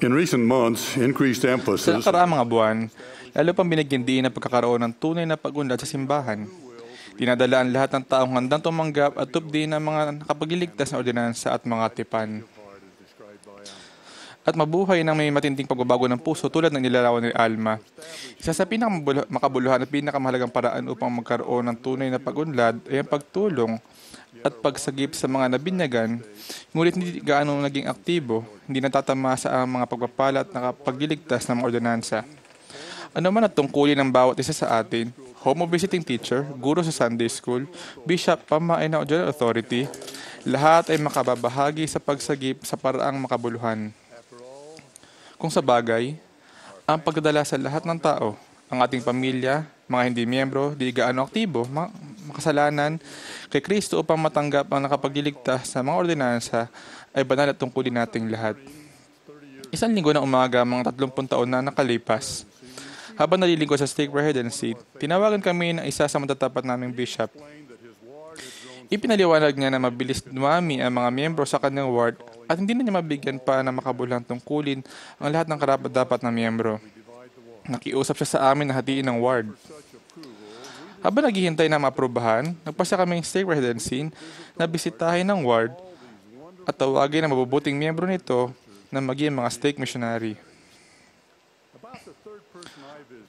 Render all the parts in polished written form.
In recent months, increased Sa emphasis nakaraang mga buwan, lalo pang binigyan din ang pagkakaroon ng tunay na pag-unlad sa simbahan. Dinadalaan lahat ng taong handang tumanggap at tupdi ng mga nakapagliligtas na ordinansa at mga tipan. At mabuhay ng may matinding pagbabago ng puso tulad ng nilarawan ni Alma. Isa sa pinakamakabuluhan at pinakamahalagang paraan upang magkaroon ng tunay na pag-unlad ay ang pagtulong at pagsagip sa mga nabinyagan, ngunit hindi gaano naging aktibo, hindi natatamasa ang mga pagpapala at nakapagliligtas ng mga ordinansa. Ano man at tungkulin ng bawat isa sa atin, home visiting teacher, guro sa Sunday school, bishop, pamain o general authority, lahat ay makababahagi sa pagsagip sa paraang makabuluhan. Kung sa bagay, ang pagdadala sa lahat ng tao, ang ating pamilya, mga hindi miyembro, di gaano aktibo, makasalanan kay Kristo upang matanggap ang nakapagliligtas sa mga ordinansa ay banal at tungkulin nating lahat. Isang linggo ng umaga, mga 30 taon na nakalipas, habang nalilingkod sa stake residency, tinawagan kami ng isa sa matatapat naming bishop. Ipinaliwanag niya na mabilis dumami ang mga miyembro sa kanyang ward at hindi na niya mabigyan pa na makabuluhang tungkulin ang lahat ng karapat-dapat na miyembro. Nakiusap siya sa amin na hatiin ng ward. Habang naghihintay na maaprubahan, nagpasya kaming stake residency na bisitahin ng ward at tawagin ang mabubuting miyembro nito na maging mga stake missionary.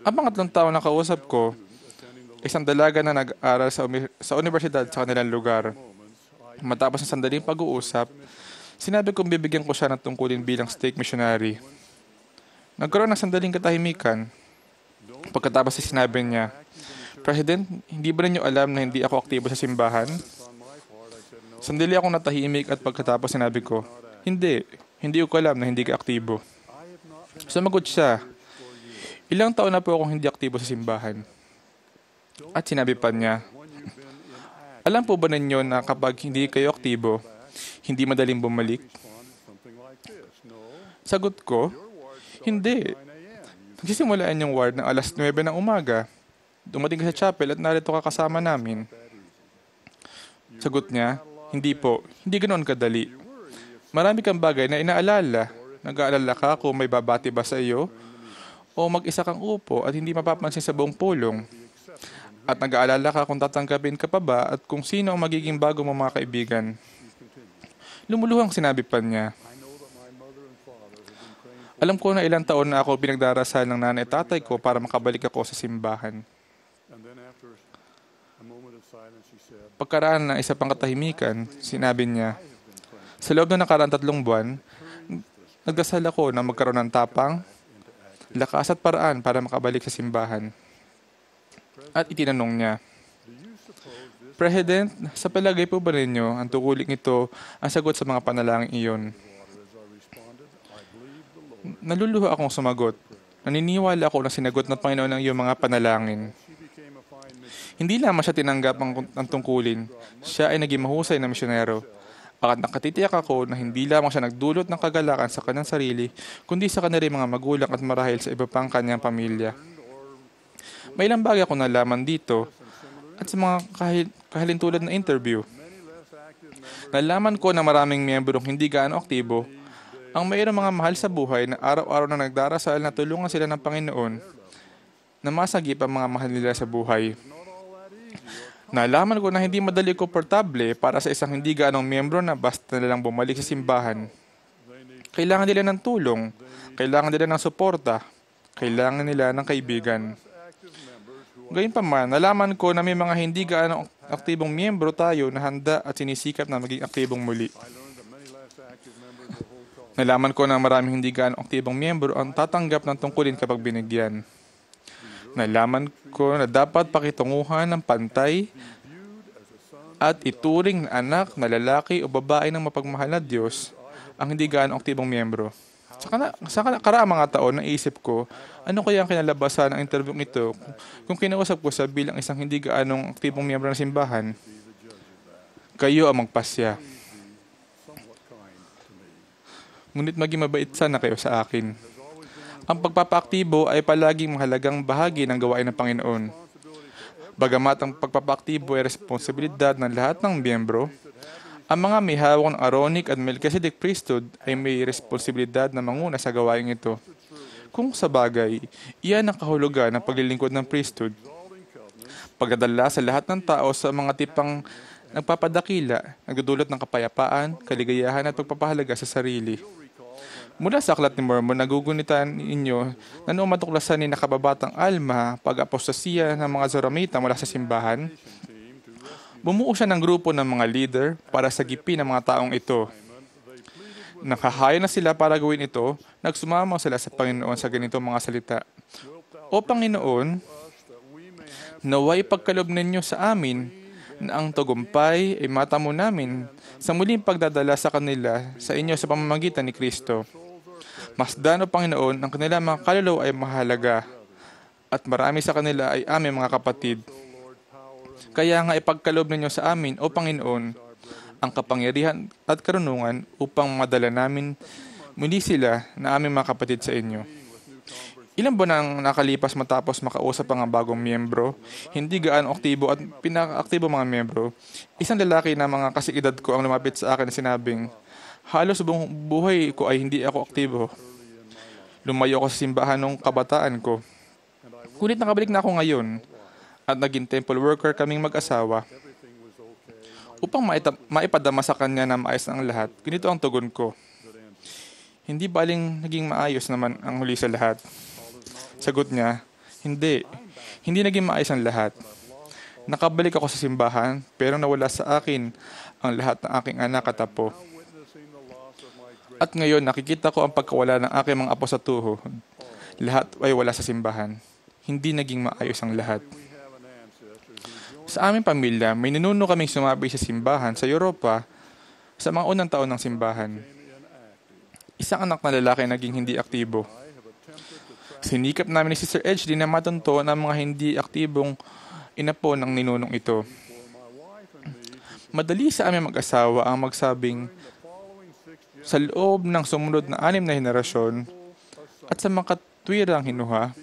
Ang pangatlong tao na kausap ko, isang dalaga na nag-aral sa universidad sa kanilang lugar. Matapos ng sandaling pag-uusap, sinabi kong bibigyan ko siya ng tungkulin bilang stake missionary. Nagkaroon ng sandaling katahimikan. Pagkatapos sinabi niya, President, hindi ba ninyo alam na hindi ako aktibo sa simbahan? Sandali akong natahimik at pagkatapos sinabi ko, hindi ko alam na hindi ka aktibo. Sumagot siya, ilang taon na po akong hindi aktibo sa simbahan. At sinabi pa niya, alam po ba ninyo na kapag hindi kayo aktibo, hindi madaling bumalik? Sagot ko, hindi. Nagsisimulaan yung ward ng alas 9 ng umaga. Dumating ka sa chapel at narito ka kasama namin. Sagot niya, hindi po, hindi ganoon kadali. Marami kang bagay na inaalala. Nag-aalala ka kung may babati ba sa iyo? O mag-isa kang upo at hindi mapapansin sa buong pulong? At nag-aalala ka kung tatanggapin ka pa ba at kung sino ang magiging bago mong mga kaibigan. Lumuluhang sinabi pa niya, alam ko na ilang taon na ako pinagdarasal ng nanay at tatay ko para makabalik ako sa simbahan. Pagkaraan ng isa pang katahimikan, sinabi niya, sa loob ng nakaraang 3 buwan, nagdasal ako na magkaroon ng tapang, lakas at paraan para makabalik sa simbahan. At itinanong niya, President, sa palagay po ba ninyo ang tukuling ito ang sagot sa mga panalangin iyon? Naluluha akong sumagot. Naniniwala ako na sinagot ng Panginoon ang iyong mga panalangin. Hindi lamang siya tinanggap ang tungkulin, siya ay naging mahusay na misyonero. At nakatitiyak ako na hindi lamang siya nagdulot ng kagalakan sa kanyang sarili, kundi sa kanilang mga magulang at marahil sa iba pang kanyang pamilya. May ilang bagay akong nalaman dito at sa mga kahalintulad na interview. Nalaman ko na maraming miyembrong hindi gaano aktibo ang mayroong mga mahal sa buhay na araw-araw na nagdarasal na tulungan sila ng Panginoon na masagip ang mga mahal nila sa buhay. Nalaman ko na hindi madali komportable para sa isang hindi gaanong miyembro na basta na lang bumalik sa simbahan. Kailangan nila ng tulong, kailangan nila ng suporta, kailangan nila ng kaibigan. Gayunpaman, nalaman ko na may mga hindi gaano aktibong miyembro tayo na handa at sinisikap na maging aktibong muli. Nalaman ko na maraming hindi gaano aktibong miyembro ang tatanggap ng tungkulin kapag binigyan. Nalaman ko na dapat pakitunguhan ng pantay at ituring na anak na lalaki o babae ng mapagmahal na Diyos ang hindi gaano aktibong miyembro. Sa nakaraang mga taon, naisip ko, ano kaya ang kinalabasan ng interview ito kung kinausap ko sa bilang isang hindi gaanong aktibong miyembro ng simbahan? Kayo ang magpasya. Ngunit maging mabait sana kayo sa akin. Ang pagpapaaktibo ay palaging mahalagang bahagi ng gawain ng Panginoon. Bagamat ang pagpapaaktibo ay responsibilidad ng lahat ng miyembro, Ang mga may hawak ng Aaronic at Melchizedek priesthood ay may responsibilidad na manguna sa gawaing ito. Kung sa bagay, iyan ang kahulugan ng paglilingkod ng priesthood. Pagdadala sa lahat ng tao sa mga tipang nagpapadakila, nagdudulot ng kapayapaan, kaligayahan at pagpapahalaga sa sarili. Mula sa Aklat ni Mormon, nagugunitan ninyo na noong matuklasan ni nakababatang Alma pag-apostasiya ng mga Zoramita mula sa simbahan, bumuo siya ng grupo ng mga leader para sagipin ang mga taong ito. Nakahayo na sila para gawin ito, nagsumama sila sa Panginoon sa ganitong mga salita. O Panginoon, naway ipagkaloob ninyo sa amin na ang tagumpay ay matamo namin sa muling pagdadala sa kanila sa inyo sa pamamagitan ni Kristo. Masdan o Panginoon, ang kanila mga kaluluwa ay mahalaga at marami sa kanila ay aming mga kapatid. Kaya nga ipagkaloob ninyo sa amin, O Panginoon, ang kapangyarihan at karunungan upang madala namin muli sila na aming mga kapatid sa inyo. Ilan ba nang nakalipas matapos makausap ang bagong miyembro? Hindi gaano aktibo at pinaka-aktibo mga miyembro. Isang lalaki na mga kasing-edad ko ang lumapit sa akin na sinabing, halos buong buhay ko ay hindi ako aktibo. Lumayo ako sa simbahan nung kabataan ko. Ngunit nakabalik na ako ngayon at naging temple worker kaming mag-asawa. Upang maipadama sa kanya na maayos ang lahat, ganito ang tugon ko. Hindi baling naging maayos naman ang huli sa lahat? Sagot niya, hindi. Hindi naging maayos ang lahat. Nakabalik ako sa simbahan, pero nawala sa akin ang lahat ng aking anak at apo. At ngayon, nakikita ko ang pagkawala ng aking mga apo sa tuhod. Lahat ay wala sa simbahan. Hindi naging maayos ang lahat. Sa aming pamilya, may ninuno kaming sumabi sa simbahan sa Europa sa mga unang taon ng simbahan. Isang anak na lalaki naging hindi aktibo. Sinikap namin ni Sister Edgley na matunto ng mga hindi aktibong inapo ng ninunong ito. Madali sa aming mag-asawa ang magsabing, sa loob ng sumunod na 6 na henerasyon at sa makatwirang hinuha,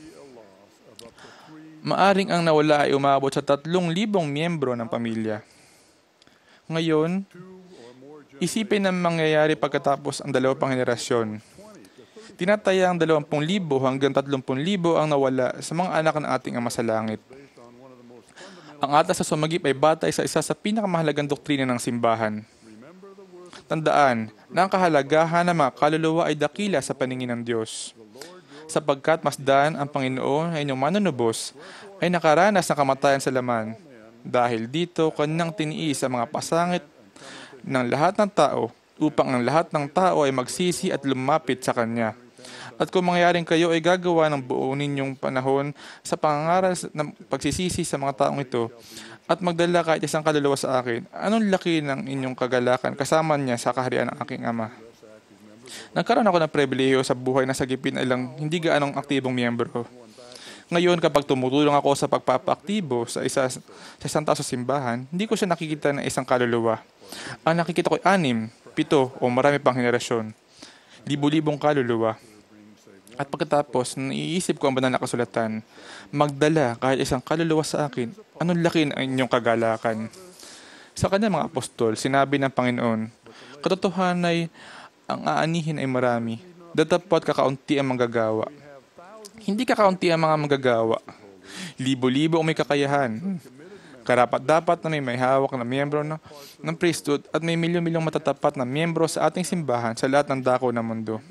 maaring ang nawala ay umabot sa 3,000 miyembro ng pamilya. Ngayon, isipin ang mangyayari pagkatapos ang 2 pang henerasyon. Tinatayang 20,000 hanggang 30,000 ang nawala sa mga anak ng ating Ama sa Langit. Ang atas sa sumagip ay batay sa isa sa pinakamahalagang doktrina ng simbahan. Tandaan na ang kahalagahan ng mga kaluluwa ay dakila sa paningin ng Diyos. Sapagkat masdan ang Panginoon ay inyong manunubos ay nakaranas ng kamatayan sa laman. Dahil dito, kanyang tiniis ang mga pasangit ng lahat ng tao upang ang lahat ng tao ay magsisi at lumapit sa Kanya. At kung mangyayaring kayo ay gagawa ng buo ninyong panahon sa pangangaral ng pagsisisi sa mga taong ito at magdala kahit isang kaluluwa sa akin, anong laki ng inyong kagalakan kasama niya sa kaharian ng aking Ama? Nagkaroon ako ng pribilehiyo sa buhay na sagipin ay lang hindi gaanong aktibong miyembro. Ngayon, kapag tumutulong ako sa pagpapaaktibo sa isang tao sa simbahan, hindi ko siya nakikita ng isang kaluluwa. Ang nakikita ko ay 6, 7 o marami pang henerasyon. Libu-libong kaluluwa. At pagkatapos, naiisip ko ang banal na kasulatan, magdala kahit isang kaluluwa sa akin, anong laki ng inyong kagalakan? Sa kanyang mga apostol, sinabi ng Panginoon, katotohanan ay ang aanihin ay marami, datapot kakaunti ang manggagawa. Hindi kakaunti ang mga manggagawa. Libo-libo ang may kakayahan. Karapat-dapat na may hawak na miyembro ng priesthood at may milyon-milyong matatapat na miyembro sa ating simbahan sa lahat ng dako ng mundo.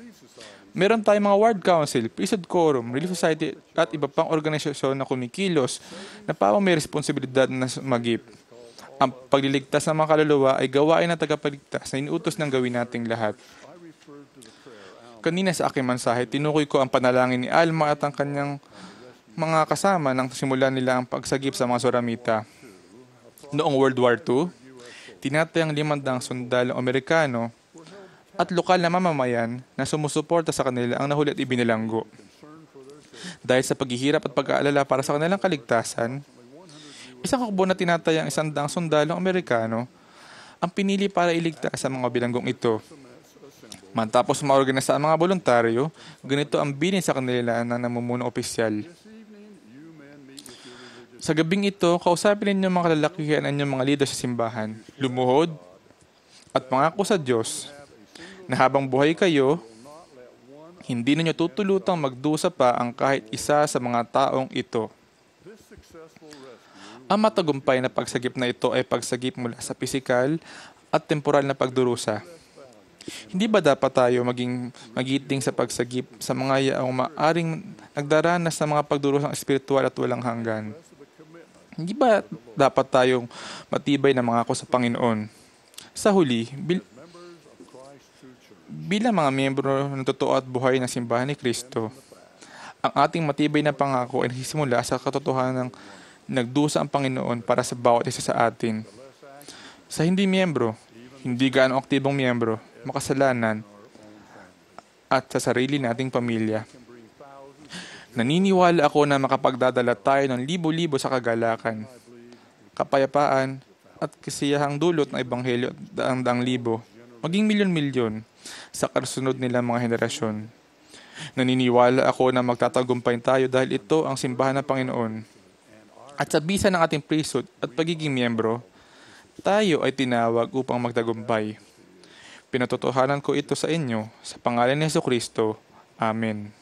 Meron tayong mga ward council, priesthood quorum, relief society at iba pang organisasyon na kumikilos na pawang may responsibilidad na sumagip. Ang pagliligtas ng mga kaluluwa ay gawain ng tagapagligtas na inuutos ng gawin nating lahat. Kanina sa aking mensahe, tinukoy ko ang panalangin ni Alma at ang kanyang mga kasama nang simulan nila ang pagsagip sa mga Zoramita. Noong World War II, tinatayang 500 sundalong Amerikano at lokal na mamamayan na sumusuporta sa kanila ang nahuli at ibinilanggo. Dahil sa paghihirap at pag-aalala para sa kanilang kaligtasan, isang hukbo na tinatayang 100 sundalong Amerikano ang pinili para iligtas sa mga bilanggong ito. Matapos maorganisa ang mga voluntaryo, ganito ang bilin sa kanila ng namumunong opisyal. Sa gabing ito, kausapin ninyo mga kalalakihan ang inyong mga leader sa simbahan. Lumuhod, at pangako sa Diyos na habang buhay kayo, hindi ninyo tutulutang magdusa pa ang kahit isa sa mga taong ito. Ang matagumpay na pagsagip na ito ay pagsagip mula sa pisikal at temporal na pagdurusa. Hindi ba dapat tayo maging magiting sa pagsagip sa mga yaong maaring nagdaranas ng mga pagdurusang espiritual at walang hanggan? Hindi ba dapat tayong matibay na mangako sa Panginoon? Sa huli, bilang mga miyembro ng totoo at buhay ng simbahan ni Kristo, ang ating matibay na pangako ay nagsisimula sa katotohanan ng nagdusa ang Panginoon para sa bawat isa sa atin. Sa hindi miyembro, hindi gaano aktibong miyembro, makasalanan, at sa sarili nating pamilya. Naniniwala ako na makapagdadala tayo ng libo-libo sa kagalakan, kapayapaan, at kasiyahang dulot ng Ebanghelyo at daang-daang libo, maging milyon-milyon sa kasunod nilang mga henerasyon. Naniniwala ako na magtatagumpay tayo dahil ito ang simbahan ng Panginoon. At sa bisa ng ating priesthood at pagiging miyembro, tayo ay tinawag upang magtagumpay. Pinatotohanan ko ito sa inyo sa pangalan ni Jesucristo. Amen.